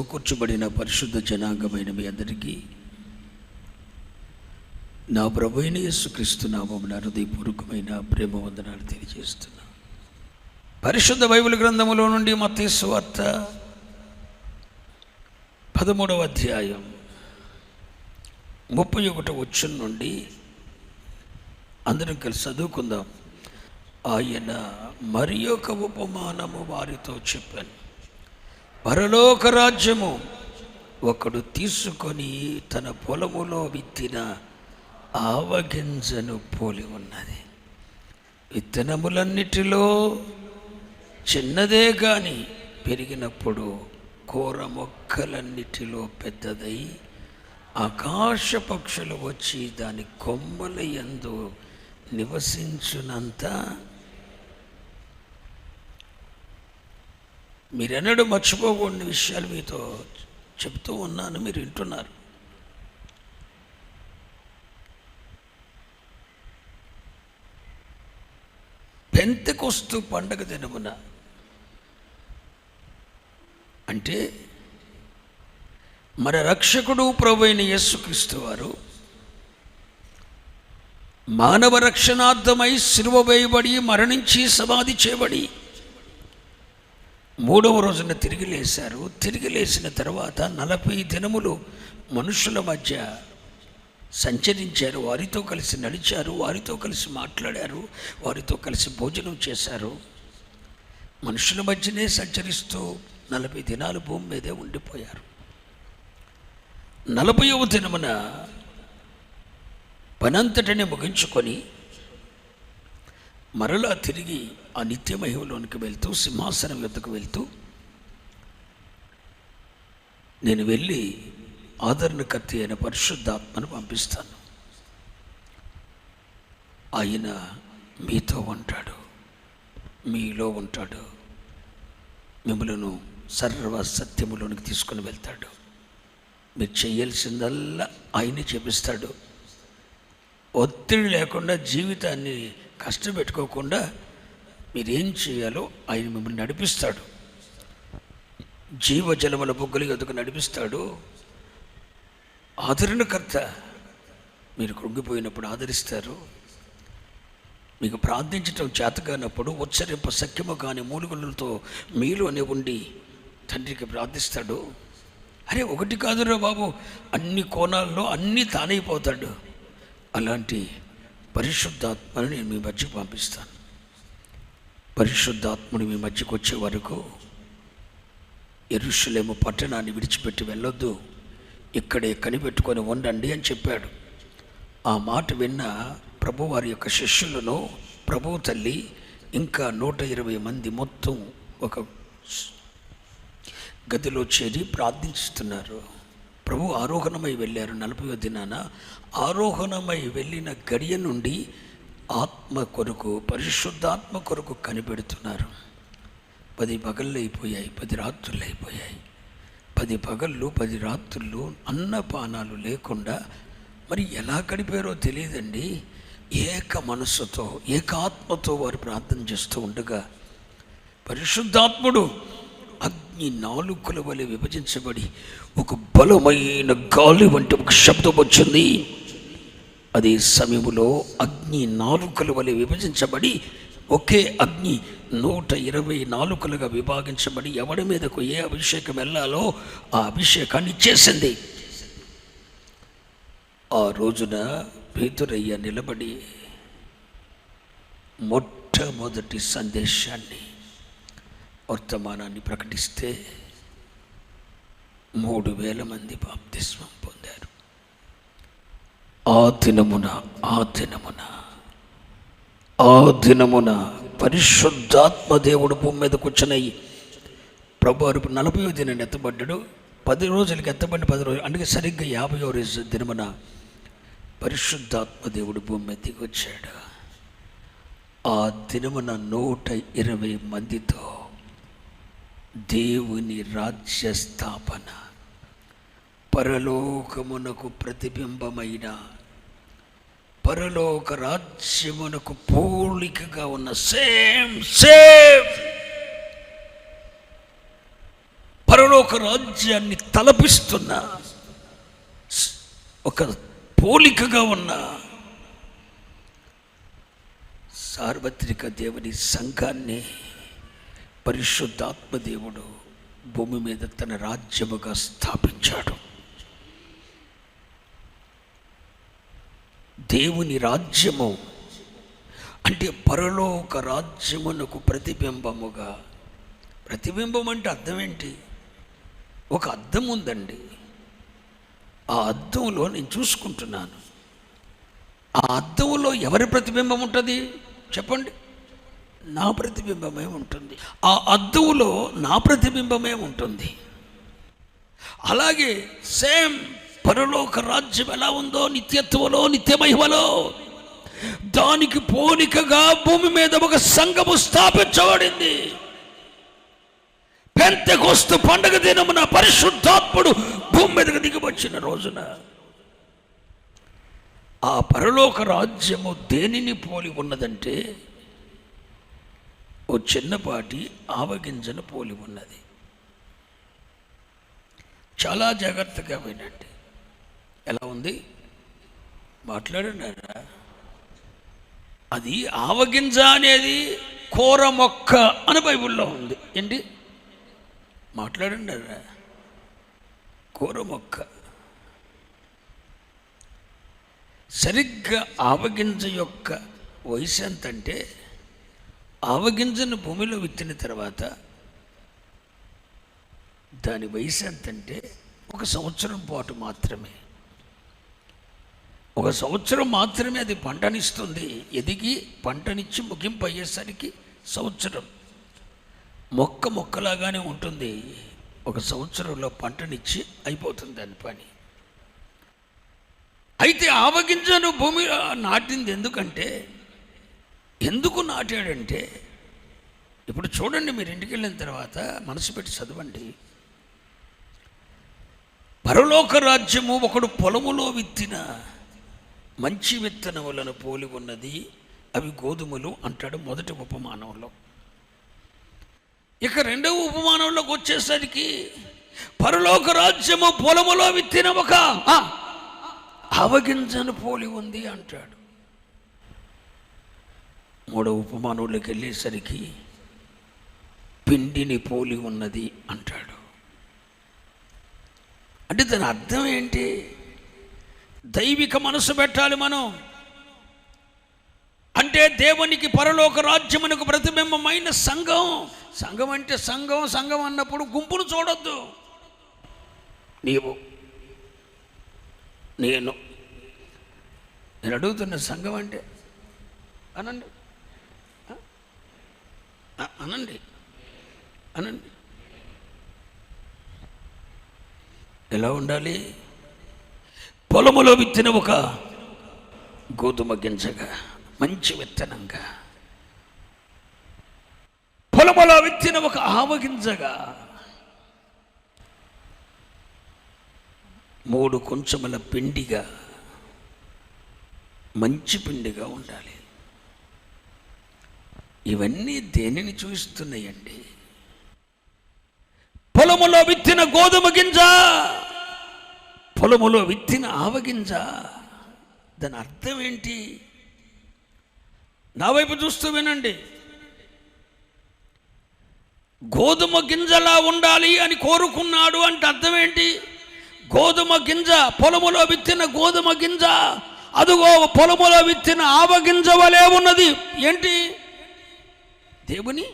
సమకూర్చబడిన పరిశుద్ధ జనాంగమైన మీ అందరికీ నా ప్రభు అయిన యేసుక్రీస్తు నామమున హృదయపూర్వకమైన ప్రేమ వందనాలు తెలియజేస్తున్నా. పరిశుద్ధ బైబిల్ గ్రంథములో నుండి మత్తయి సువార్త 13వ అధ్యాయం 31వ వచనం నుండి అందరం కలిసి చదువుకుందాం. ఆయన మరి ఒక ఉపమానము వారితో చెప్పాను. పరలోక రాజ్యము ఒకడు తీసుకొని తన పొలములో విత్తిన ఆవగింజను పోలి ఉన్నది. విత్తనములన్నిటిలో చిన్నదే గాని పెరిగినప్పుడు కూర మొక్కలన్నిటిలో పెద్దదై ఆకాశ పక్షులు వచ్చి దాని కొమ్మల యందు నివసించునంత మీరెన్నడూ మర్చిపోకూడని విషయాలు మీతో చెబుతూ ఉన్నాను, మీరు వింటున్నారు. పెంతెకొస్తు పండగ దినమున, అంటే మన రక్షకుడు ప్రభువైన యేసుక్రీస్తు వారు మానవ రక్షణార్థమై సిలువ వేయబడి మరణించి సమాధి చేయబడి 3వ రోజున తిరిగి లేశారు. తిరిగి లేచిన తర్వాత 40 దినములు మనుషుల మధ్య సంచరించారు, వారితో కలిసి నడిచారు, వారితో కలిసి మాట్లాడారు, వారితో కలిసి భోజనం చేశారు. మనుషుల మధ్యనే సంచరిస్తూ 40 దినాలు భూమి మీదే ఉండిపోయారు. 40వ దినమున పనంతటిని ముగించుకొని మరలా తిరిగి ఆ నిత్య మహిమలోనికి వెళ్తూ సింహాసనం యొద్దకు వెళ్తూ, నేను వెళ్ళి ఆదరణకర్త అయిన పరిశుద్ధాత్మను పంపిస్తాను, ఆయన మీతో ఉంటాడు, మీలో ఉంటాడు, మిమ్మలను సర్వ సత్యములోనికి తీసుకొని వెళ్తాడు, మీరు చేయాల్సిందల్లా ఆయనే చేపిస్తాడు. ఒత్తిడి లేకుండా, జీవితాన్ని కష్టపెట్టుకోకుండా మీరేం చేయాలో ఆయన మిమ్మల్ని నడిపిస్తాడు. జీవజలముల బొగ్గల యొద్దకు నడిపిస్తాడు. ఆదరణకర్త, మీరు కృంగిపోయినప్పుడు ఆదరిస్తారు. మీకు ప్రార్థించటం చేతగానప్పుడు ఉచ్చరింప సఖ్యము కాని మూలుగులతో మీలోనే ఉండి తండ్రికి ప్రార్థిస్తాడు. అరే, ఒకటి కాదురా బాబు, అన్ని కోణాల్లో అన్నీ తానైపోతాడు. అలాంటి పరిశుద్ధాత్మని నేను మీ మధ్యకు పంపిస్తాను. పరిశుద్ధాత్ముడు మీ మధ్యకు వచ్చే వరకు యెరూషలేము పట్టణాన్ని విడిచిపెట్టి వెళ్ళొద్దు, ఇక్కడే కనిపెట్టుకొని ఉండండి అని చెప్పాడు. ఆ మాట విన్న ప్రభు వారి యొక్క శిష్యులను ప్రభువు తల్లి ఇంకా 120 మంది మొత్తం ఒక గదిలో చేరి ప్రార్థిస్తున్నారు. ప్రభు ఆరోహణమై వెళ్ళారు. 40వ దినాన ఆరోహణమై వెళ్ళిన గడియ నుండి ఆత్మ కొరకు, పరిశుద్ధాత్మ కొరకు కనిపెడుతున్నారు. 10 పగళ్ళు అయిపోయాయి, 10 రాత్రులు అయిపోయాయి. 10 పగళ్ళు 10 రాత్రులు అన్నపానాలు లేకుండా మరి ఎలా గడిపారో తెలియదండి. ఏక మనస్సుతో, ఏకాత్మతో వారు ప్రార్థన చేస్తూ ఉండగా పరిశుద్ధాత్ముడు అగ్ని నాలుకల వలె విభజించబడి ఒక బలమైన గాలి వంటి ఒక శబ్దం వచ్చింది. అదే సమయంలో అగ్ని నాలుకల వలె విభజించబడి ఒకే అగ్ని 120 నాలుకలుగా విభాగించబడి ఎవడి మీదకు ఏ అభిషేకం వెళ్ళాలో ఆ అభిషేకాన్ని చేసింది. ఆ రోజున పేతురయ్య నిలబడి మొట్టమొదటి సందేశాన్ని, వర్తమానాన్ని ప్రకటిస్తే 3000 మంది బాప్తిస్మం పొందారు. ఆ దినమున పరిశుద్ధాత్మ దేవుడు భూమి మీదకు వచ్చినాయి. ప్రభు 40వ దినాన్ని ఎత్తబడ్డాడు. 10 రోజులకి ఎత్తబడి 10 రోజులు, అందుకే సరిగ్గా 50వ రోజు దినమున పరిశుద్ధాత్మ దేవుడు భూమి మీదకి వచ్చాడు. ఆ దినమున 120 మందితో దేవుని రాజ్య స్థాపన, పరలోకమునకు ప్రతిబింబమైన, పరలోక రాజ్యమునకు పోలికగా ఉన్న సేమ్ పరలోక రాజ్యాన్ని తలపిస్తున్న ఒక పోలికగా ఉన్న సార్వత్రిక దేవుని సంఘాన్ని పరిశుద్ధాత్మ దేవుడు భూమి మీద తన రాజ్యముగా స్థాపించాడు. దేవుని రాజ్యము అంటే పరలోక రాజ్యమునకు ప్రతిబింబముగా. ప్రతిబింబం అంటే అర్థం ఏంటి? ఒక అద్దం ఉందండి, ఆ అద్దంలో నేను చూసుకుంటున్నాను. ఆ అద్దంలో ఎవరి ప్రతిబింబం ఉంటుంది చెప్పండి? నా ప్రతిబింబమే ఉంటుంది. ఆ అద్దంలో నా ప్రతిబింబమే ఉంటుంది. అలాగే సేమ్ పరలోక రాజ్యం ఎలా ఉందో నిత్యత్వంలో, నిత్యమహిమలో, దానికి పోలికగా భూమి మీద ఒక సంఘము స్థాపించబడింది. పెంతెకొస్తు పండుగ దినమున పరిశుద్ధాత్ముడు భూమి మీదకి దిగివచ్చిన రోజున ఆ పరలోక రాజ్యము దేనిని పోలి ఉన్నదంటే ఓ చిన్నపాటి ఆవగింజను పోలి ఉన్నది. చాలా జాగ్రత్తగా వినండి. ఎలా ఉంది మాట్లాడినారా? అది ఆవగింజ అనేది కూర మొక్క అని బైబిల్లో ఉంది. ఏంటి మాట్లాడినారా? కూర మొక్క. సరిగ్గా ఆవగింజ యొక్క వయసు ఎంతంటే, ఆవగింజను భూమిలో విత్తిన తర్వాత దాని వయసు ఎంతంటే 1 సంవత్సరం పాటు మాత్రమే. 1 సంవత్సరం మాత్రమే అది పంటనిస్తుంది. ఎదిగి పంటనిచ్చి ముగింపు అయ్యేసరికి సంవత్సరం. మొక్క మొక్కలాగానే ఉంటుంది. 1 సంవత్సరంలో పంటనిచ్చి అయిపోతుంది దాని పని. అయితే ఆవగింజను భూమి నాటింది ఎందుకు నాటాడంటే, ఇప్పుడు చూడండి, మీరు ఇంటికి వెళ్ళిన తర్వాత మనసు పెట్టి చదవండి. పరలోక రాజ్యము ఒకడు పొలములో విత్తిన మంచి విత్తనములను పోలి ఉన్నది, అవి గోధుమలు అంటాడు మొదటి ఉపమానంలో. ఇక రెండవ ఉపమానంలోకి వచ్చేసరికి పరలోక రాజ్యము పొలములో విత్తిన ఒక ఆవగింజను పోలి ఉంది అంటాడు. మూడవ ఉపమానంలోకి వెళ్ళేసరికి పిండిని పోలి ఉన్నది అంటాడు. అంటే దాని అర్థం ఏంటి? దైవిక మనసు పెట్టాలి మనం. అంటే దేవునికి పరలోక రాజ్యమునకు ప్రతిబింబమైన సంఘం. సంఘం అంటే సంఘం అన్నప్పుడు గుంపును చూడొద్దు. నీవు నేను అడుగుతున్న సంఘం అంటే అనండి, అనండి, అనండి. ఎలా ఉండాలి? పొలములో విత్తిన ఒక గోధుమ గింజగా, మంచి విత్తనంగా, పొలములో విత్తిన ఒక ఆవగింజగా, 3 కొంచెముల పిండిగా, మంచి పిండిగా ఉండాలి. ఇవన్నీ దేనిని చూస్తున్నాయండి? పొలములో విత్తిన గోధుమ గింజ, పొలములో విత్తిన ఆవగింజ. దాని అర్థం ఏంటి? నా వైపు చూస్తూ వినండి. గోధుమ గింజలా ఉండాలి అని కోరుకున్నాడు అంటే అర్థం ఏంటి? గోధుమ గింజ, పొలములో విత్తిన గోధుమ గింజ, అదుగో పొలములో విత్తిన ఆవగింజ వలె ఉన్నది. ఏంటి? దేవుని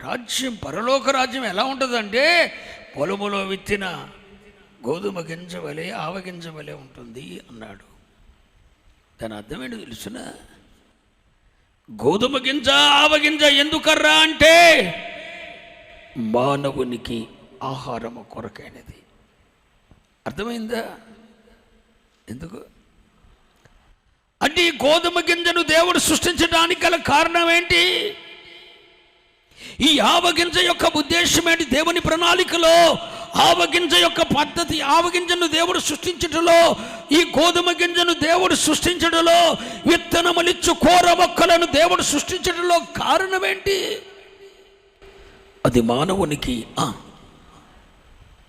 రాజ్యం, పరలోక రాజ్యం ఎలా ఉంటుందంటే పొలములో విత్తిన గోధుమ గింజ వలె, ఆవగింజ వలె ఉంటుంది అన్నాడు. దాని అర్థం ఏంటి తెలుసునా? గోధుమ గింజ, ఆవగింజ ఎందుకర్రా అంటే మానవునికి ఆహారము కొరకైనది. అర్థమైందా? ఎందుకు అంటే ఈ గోధుమ గింజను దేవుడు సృష్టించడానికి గల కారణం ఏంటి? ఈ ఆవగింజ యొక్క ఉద్దేశం ఏంటి? దేవుని ప్రణాళికలో ఆవగింజ యొక్క పద్ధతి, ఆవగింజను దేవుడు సృష్టించటంలో, ఈ గోధుమ గింజను దేవుడు సృష్టించడంలో, విత్తనములిచ్చు కూర మొక్కలను దేవుడు సృష్టించడంలో కారణం ఏంటి? అది మానవునికి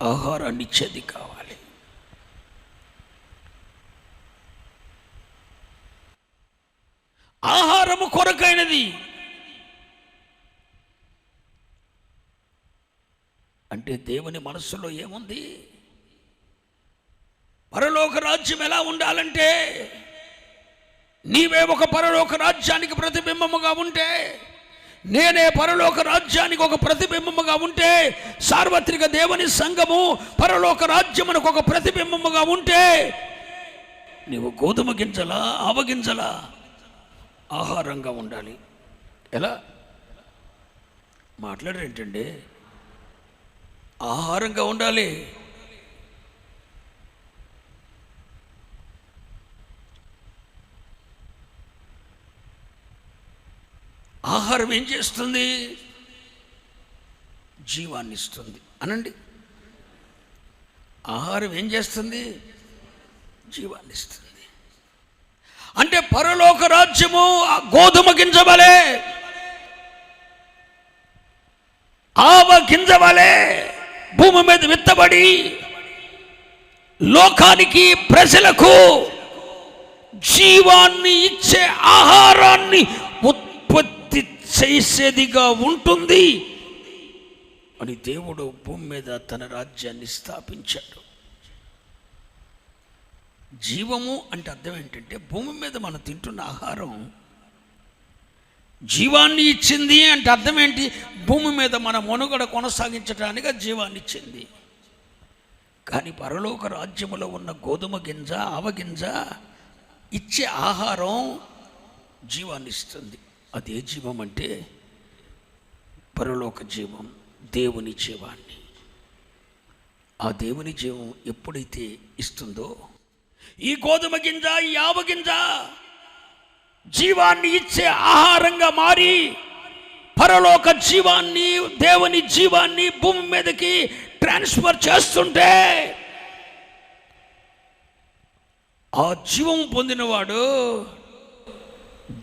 ఆహారాన్ని ఇచ్చేది కావాలి. ఆహారము కొరకైనది అంటే దేవుని మనస్సులో ఏముంది? పరలోక రాజ్యం ఎలా ఉండాలంటే, నీవే ఒక పరలోక రాజ్యానికి ప్రతిబింబముగా ఉంటే, నేనే పరలోక రాజ్యానికి ఒక ప్రతిబింబముగా ఉంటే, సార్వత్రిక దేవుని సంఘము పరలోక రాజ్యమునకు ఒక ప్రతిబింబముగా ఉంటే, నీవు గోధుమ గింజలా ఆవగింజలా ఆహారంగా ఉండాలి. ఎలా మాట్లాడరేంటండి? ఆహారంగా ఉండాలి. ఆహారం ఏం చేస్తుంది? జీవాన్ని ఇస్తుంది. అనండి, ఆహారం ఏం చేస్తుంది? జీవాన్ని ఇస్తుంది. అంటే పరలోక రాజ్యము గోధుమ గింజ వలె, ఆవ గింజ వలె భూమి మీద విత్తబడి లోకానికి, ప్రజలకు జీవాన్ని ఇచ్చే ఆహారాన్ని ఉత్పత్తి చేసేదిగా ఉంటుంది అని దేవుడు భూమి మీద తన రాజ్యాన్ని స్థాపించాడు. జీవము అంటే అర్థం ఏంటంటే, భూమి మీద మనం తింటున్న ఆహారం జీవాన్ని ఇచ్చింది అంటే అర్థం ఏంటి? భూమి మీద మన మనుగడ కొనసాగించడానికి జీవాన్ని ఇచ్చింది. కానీ పరలోక రాజ్యములో ఉన్న గోధుమ గింజ, ఆవగింజ ఇచ్చే ఆహారం జీవాన్ని ఇస్తుంది. అదే జీవం అంటే పరలోక జీవం, దేవుని జీవాన్ని. ఆ దేవుని జీవం ఎప్పుడైతే ఇస్తుందో, ఈ గోధుమ గింజ, ఈ ఆవగింజ జీవాన్ని ఇచ్చే ఆహారంగా మారి పరలోక జీవాన్ని, దేవుని జీవాన్ని భూమి మీదకి ట్రాన్స్ఫర్ చేస్తుంటే, ఆ జీవం పొందినవాడు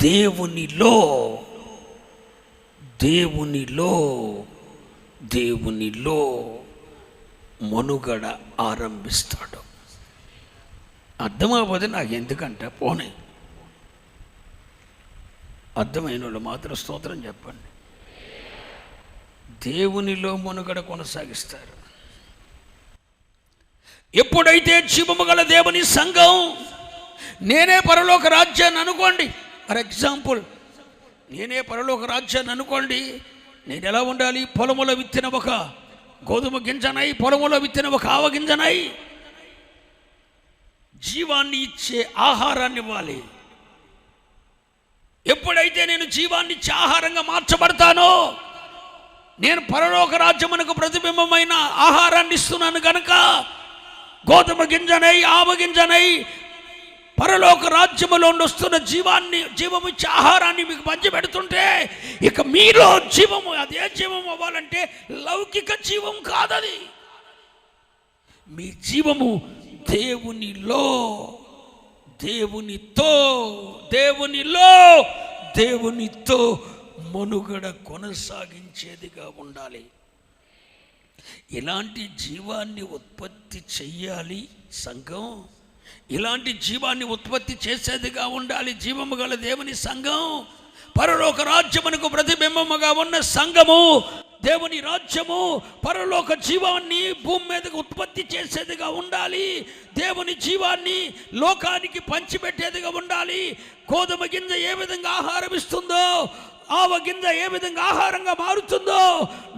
దేవునిలో దేవునిలో దేవునిలో మనుగడ ఆరంభిస్తాడు. అర్థమవుతుంది నాకు ఎందుకంట, పోనీ అర్థమైన వాళ్ళు మాత్రం స్తోత్రం చెప్పండి. దేవునిలో మనుగడ కొనసాగిస్తారు. ఎప్పుడైతే జీవము గల దేవుని సంఘం, నేనే పరలోక రాజ్యాన్ని అనుకోండి, ఫర్ ఎగ్జాంపుల్ నేనే పరలోక రాజ్యాన్ని అనుకోండి, నేను ఎలా ఉండాలి? పొలములో విత్తిన ఒక గోధుమ గింజనై, పొలములో విత్తిన ఒక ఆవగింజనై జీవాన్ని ఇచ్చే ఆహారాన్ని ఇవ్వాలి. ఎప్పుడైతే నేను జీవాన్ని ఇచ్చే ఆహారంగా మార్చబడతానో, నేను పరలోక రాజ్యమునకు ప్రతిబింబమైన ఆహారాన్ని ఇస్తున్నాను కనుక, గోధుమ గింజనై, ఆవగింజనై పరలోక రాజ్యములో వస్తున్న జీవము ఇచ్చే ఆహారాన్ని మీకు పంచిపెడుతుంటే, ఇక మీలో జీవము, అదే జీవం అవ్వాలంటే లౌకిక జీవం కాదది. మీ జీవము దేవునిలో, దేవునితో, దేవునిలో దేవునితో మనుగడ కొనసాగించేదిగా ఉండాలి. ఇలాంటి జీవాన్ని ఉత్పత్తి చెయ్యాలి సంఘం. ఇలాంటి జీవాన్ని ఉత్పత్తి చేసేదిగా ఉండాలి జీవము గల దేవుని సంఘం. పరలోక రాజ్యమునకు ప్రతిబింబముగా ఉన్న సంఘము, దేవుని రాజ్యము పరలోక జీవాన్ని భూమి మీదకు ఉత్పత్తి చేసేదిగా ఉండాలి. దేవుని జీవాన్ని లోకానికి పంచిపెట్టేదిగా ఉండాలి. గోధుమ గింజ ఏ విధంగా ఆహారం ఇస్తుందో, ఆవ గింజ ఏ విధంగా ఆహారంగా మారుతుందో,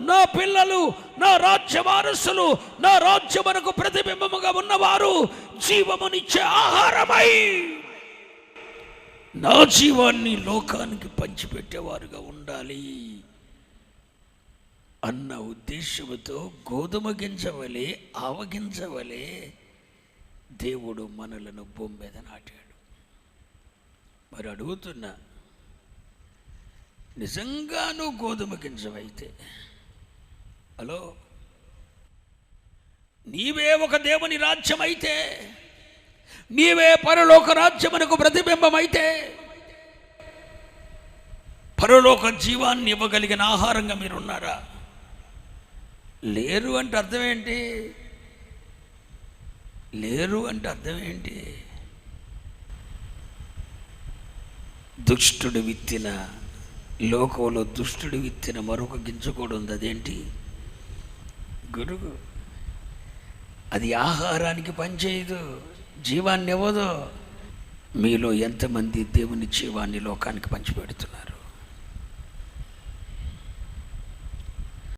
నా పిల్లలు, నా రాజ్య వారసులు, నా రాజ్యమునకు ప్రతిబింబముగా ఉన్నవారు జీవమునిచ్చే ఆహారమై నా జీవాన్ని లోకానికి పంచిపెట్టేవారుగా ఉండాలి అన్న ఉద్దేశంతో గోధుమ గింజ వలె, ఆవగింజ వలె దేవుడు మనలను భూమి మీద నాటాడు. మరి అడుగుతున్నా, నిజంగాను గోధుమ గింజవైతే, హలో, నీవే ఒక దేవుని రాజ్యం అయితే, నీవే పరలోక రాజ్యమునకు ప్రతిబింబమైతే, పరలోక జీవాన్ని ఇవ్వగలిగిన ఆహారంగా మీరున్నారా? లేరు అంటే అర్థం ఏంటి? లేరు అంటే అర్థం ఏంటి? దుష్టుడు విత్తిన, లోకంలో దుష్టుడు విత్తిన మరొక గింజ కూడా ఉంది. అదేంటి? గురువు. అది ఆహారానికి పనిచేయదు, జీవాన్ని ఇవ్వదు. మీలో ఎంతమంది దేవుని జీవాన్ని లోకానికి పంచిపెడుతున్నారు?